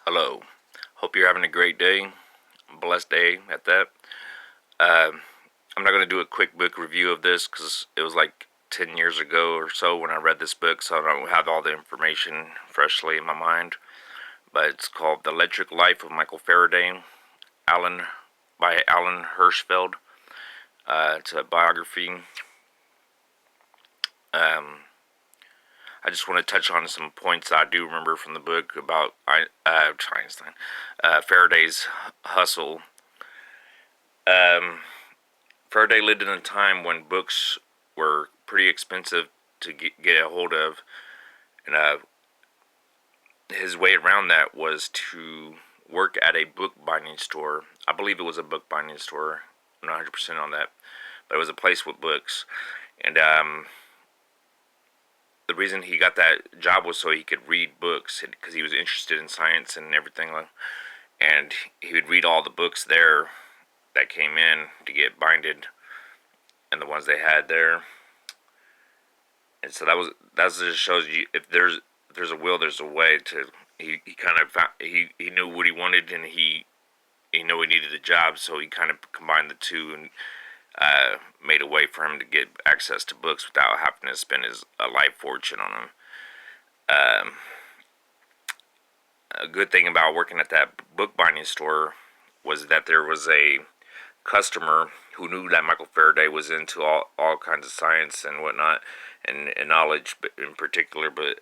Hello. Hope you're having a great day. Blessed day at that. Uh, I'm not going to do a quick book review of this because it was like 10 years ago or so when I read this book, so I don't have all the information freshly in my mind. But it's called The Electric Life of Michael Faraday, Alan by Alan Hirschfeld. It's a biography. Um, I just want to touch on some points I do remember from the book about Einstein, Faraday's hustle. Um, Faraday lived in a time when books were pretty expensive to get a hold of, and his way around that was to work at a book binding store. I believe it was a book binding store. I'm not 100% on that, but it was a place with books. And the reason he got that job was so he could read books because he was interested in science and everything. And he would read all the books there that came in to get binded, and the ones they had there. And so that just shows you if there's a will, there's a way to. He kind of found, he knew what he wanted, and he knew he needed a job, so he kind of combined the two and made a way for him to get access to books without having to spend his life fortune on them. Um, a good thing about working at that bookbinding store was that there was a customer who knew that Michael Faraday was into all kinds of science and whatnot, and knowledge in particular. But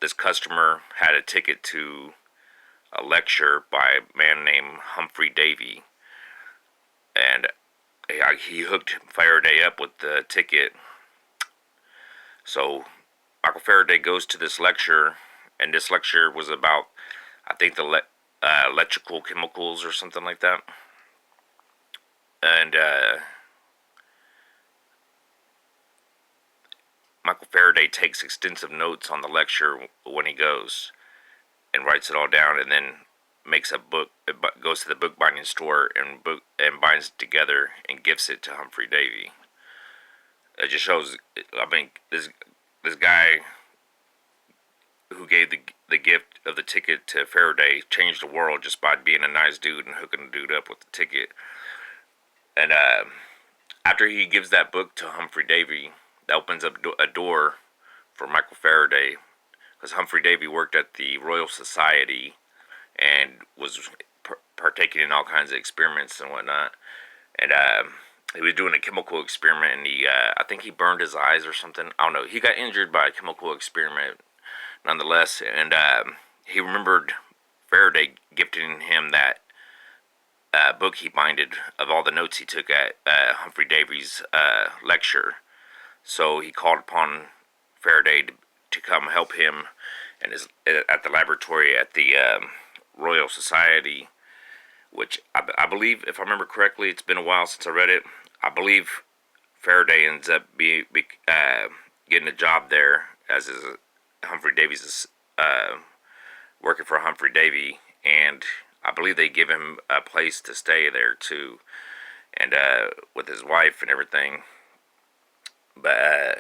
this customer had a ticket to a lecture by a man named Humphrey Davy, and he hooked Faraday up with the ticket. So Michael Faraday goes to this lecture, and this lecture was about, I think, the electrical chemicals or something like that. And Michael Faraday takes extensive notes on the lecture when he goes and writes it all down, and then makes a book. Goes to the bookbinding store and binds it together and gifts it to Humphrey Davy. It just shows. I mean, this guy who gave the gift of the ticket to Faraday changed the world just by being a nice dude and hooking the dude up with the ticket. And after he gives that book to Humphrey Davy, that opens up a door for Michael Faraday, because Humphrey Davy worked at the Royal Society and was partaking in all kinds of experiments and whatnot. And he was doing a chemical experiment, and I think he burned his eyes or something. I don't know. He got injured by a chemical experiment, nonetheless. And he remembered Faraday gifting him that book he binded of all the notes he took at Humphrey Davy's lecture. So he called upon Faraday to come help him and at the laboratory at the Royal Society, which I believe, if I remember correctly, it's been a while since I read it. I believe Faraday ends up getting a job there as Humphrey Davy's working for Humphrey Davy, and I believe they give him a place to stay there too, and with his wife and everything. But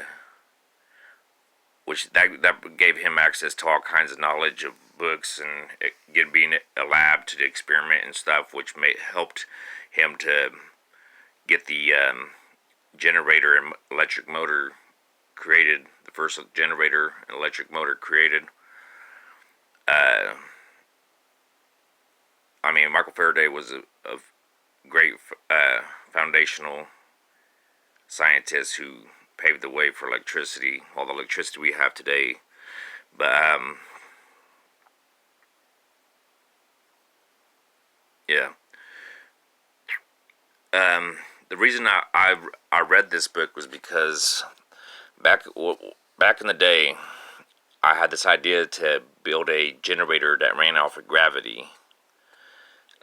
which that gave him access to all kinds of knowledge of books and being a lab to experiment and stuff, which helped him to get the generator and electric motor created, the first generator and electric motor created. I mean, Michael Faraday was a great foundational scientist who paved the way for electricity, all the electricity we have today. But yeah. The reason I read this book was because back in the day, I had this idea to build a generator that ran off of gravity.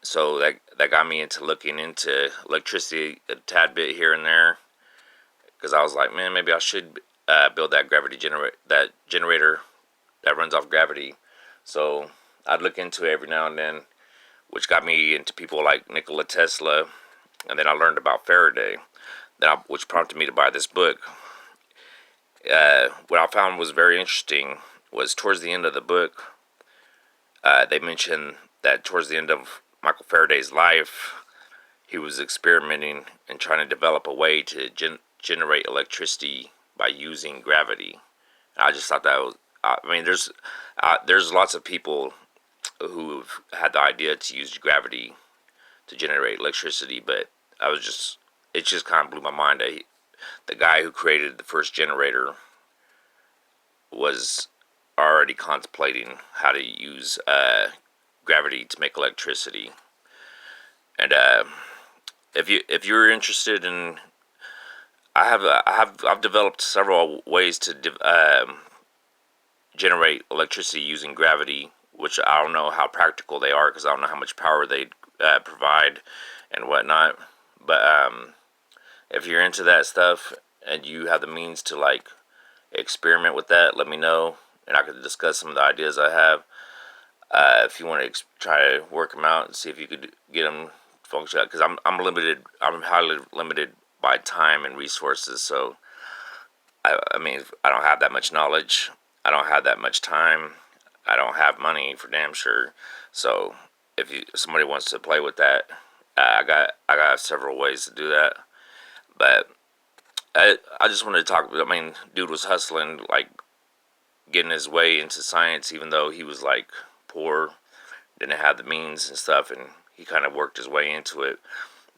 So that got me into looking into electricity a tad bit here and there, because I was like, man, maybe I should build that generator that runs off gravity. So I'd look into it every now and then, which got me into people like Nikola Tesla, and then I learned about Faraday, which prompted me to buy this book. What I found was very interesting was towards the end of the book, They mentioned that towards the end of Michael Faraday's life, he was experimenting and trying to develop a way to generate electricity by using gravity. And I just thought that was. I mean, there's lots of people who've had the idea to use gravity to generate electricity, but it just kind of blew my mind that the guy who created the first generator was already contemplating how to use gravity to make electricity. And if you're interested in, I've developed several ways to generate electricity using gravity, which I don't know how practical they are because I don't know how much power they provide and whatnot. But if you're into that stuff and you have the means to like experiment with that, let me know, and I can discuss some of the ideas I have. If you want to try to work them out and see if you could get them function, because I'm limited. I'm highly limited by time and resources. So I mean, I don't have that much knowledge. I don't have that much time. I don't have money for damn sure. So if somebody wants to play with that, I got several ways to do that. But I just wanted to talk. I mean, dude was hustling, like getting his way into science, even though he was like poor, didn't have the means and stuff, and he kind of worked his way into it.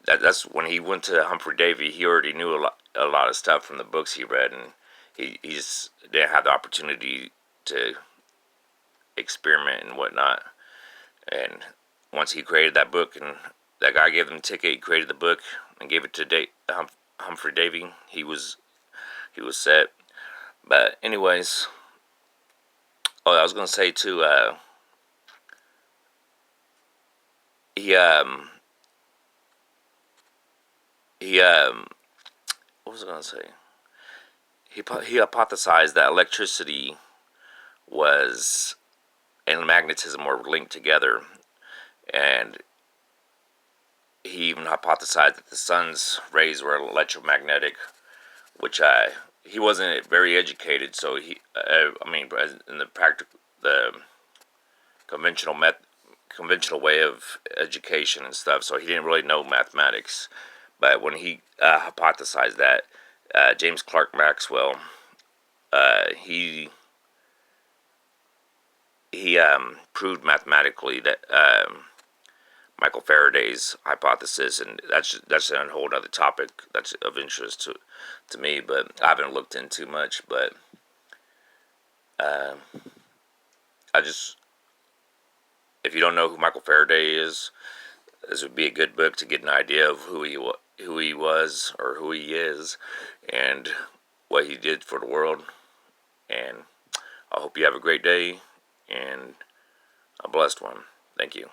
That's when he went to Humphrey Davy. He already knew a lot of stuff from the books he read, and he just didn't have the opportunity to experiment and whatnot. And once he created that book, and that guy gave him a ticket, he created the book and gave it to Humphrey Davy. He was set. But anyways, oh, I was gonna say too. He he what was I gonna say? He hypothesized that electricity was and magnetism were linked together, and he even hypothesized that the sun's rays were electromagnetic, which he wasn't very educated, so I mean, in the conventional conventional way of education and stuff, so he didn't really know mathematics. But when he hypothesized that, James Clerk Maxwell, he proved mathematically that Michael Faraday's hypothesis, and that's a whole other topic that's of interest to me, but I haven't looked into much. But I just, if you don't know who Michael Faraday is, this would be a good book to get an idea of who he was or who he is, and what he did for the world. And I hope you have a great day and a blessed one. Thank you.